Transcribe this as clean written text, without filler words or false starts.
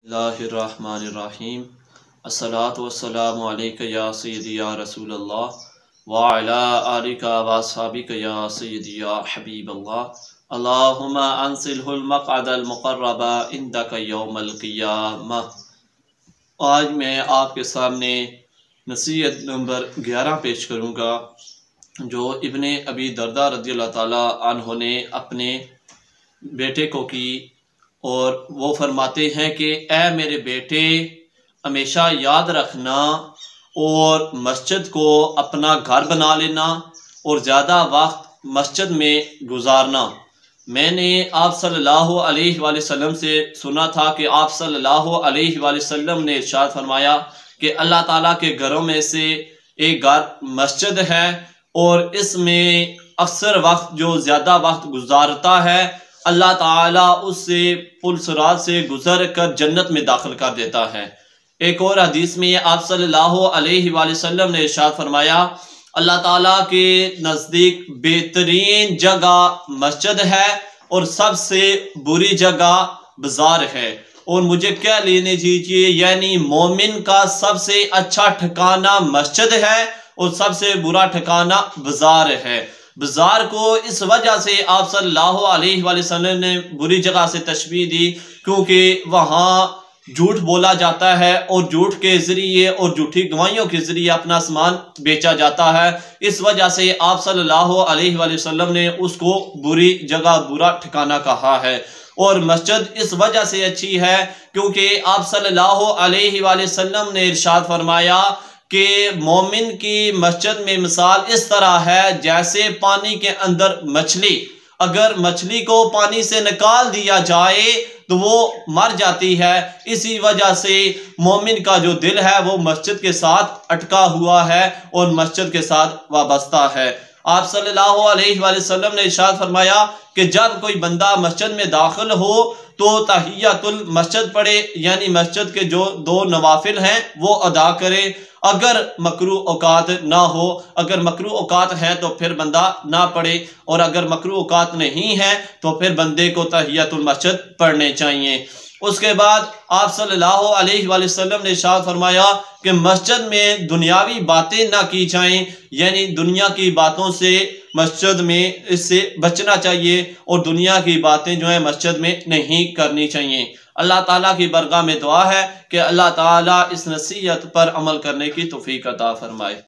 बिस्मिल्लाहिर्रहमानिर्रहीम। अस्सलातु वस्सलामु अलैका या सय्यदी या रसूल अल्लाह व अला आलिका व अस्हाबिका या सय्यदी या हबीब अल्लाह। अल्लाहुम्मा अंसिलहुल मक़अदल मुक़र्रबा इंदका यौमल क़ियामह। आज मैं आपके सामने नसीहत नंबर 11 पेश करूँगा, जो इब्ने अबी दरदा रज़ियल्लाहु ताला अन्हु ने अपने बेटे को की, और वो फरमाते हैं कि ऐ मेरे बेटे, हमेशा याद रखना और मस्जिद को अपना घर बना लेना और ज़्यादा वक्त मस्जिद में गुजारना। मैंने आप सल्लल्लाहु अलैहि वसल्लम से सुना था कि आप सल्लल्लाहु अलैहि वसल्लम ने इरशाद फरमाया कि अल्लाह ताला के घरों में से एक घर मस्जिद है, और इसमें अक्सर वक्त जो ज़्यादा वक्त गुजारता है, अल्लाह ताला उससे पुल सिरात से गुजर कर जन्नत में दाखिल कर देता है। एक और हदीस में आप सल्लल्लाहु अलैहि वसल्लम ने इरशाद फरमाया, अल्लाह ताला के नज़दीक बेहतरीन जगह मस्जिद है और सबसे बुरी जगह बाजार है। और मुझे क्या लेने दीजिए, यानी मोमिन का सबसे अच्छा ठिकाना मस्जिद है और सबसे बुरा ठिकाना बाजार है। बाजार को इस वजह से आप सल्लल्लाहु अलैहि वसल्लम ने बुरी जगह से तशबीह दी, क्योंकि वहाँ झूठ बोला जाता है और झूठ के ज़रिए और झूठी गवाहियों के ज़रिए अपना सामान बेचा जाता है। इस वजह से आप सल्लल्लाहु अलैहि वसल्लम ने उसको बुरी जगह, बुरा ठिकाना कहा है। और मस्जिद इस वजह से अच्छी है क्योंकि आप सल्लल्लाहु अलैहि वसल्लम ने इरशाद फरमाया कि मोमिन की मस्जिद में मिसाल इस तरह है जैसे पानी के अंदर मछली। अगर मछली को पानी से निकाल दिया जाए तो वो मर जाती है। इसी वजह से मोमिन का जो दिल है वो मस्जिद के साथ अटका हुआ है और मस्जिद के साथ वाबस्ता है। आप सल्लल्लाहु अलैहि वसल्लम ने इरशाद फरमाया कि जब कोई बंदा मस्जिद में दाखिल हो तो तहियतुल मस्जिद पढ़े, यानी मस्जिद के जो 2 नवाफिल हैं वो अदा करे। अगर मकरूह औकात ना हो, अगर मकरूह औकात है तो फिर बंदा ना पढ़े, और अगर मकरूह औकात नहीं है तो फिर बंदे को तहियतुल मस्जिद पढ़ने चाहिए। उसके बाद आप सल्लल्लाहु अलैहि वसल्लम ने इरशाद फरमाया कि मस्जिद में दुनियावी बातें ना की जाएं, यानी दुनिया की बातों से मस्जिद में इससे बचना चाहिए और दुनिया की बातें जो है मस्जिद में नहीं करनी चाहिए। अल्लाह ताला की बरगाह में दुआ है कि अल्लाह ताला इस नसीहत पर अमल करने की तौफीक अता फरमाए।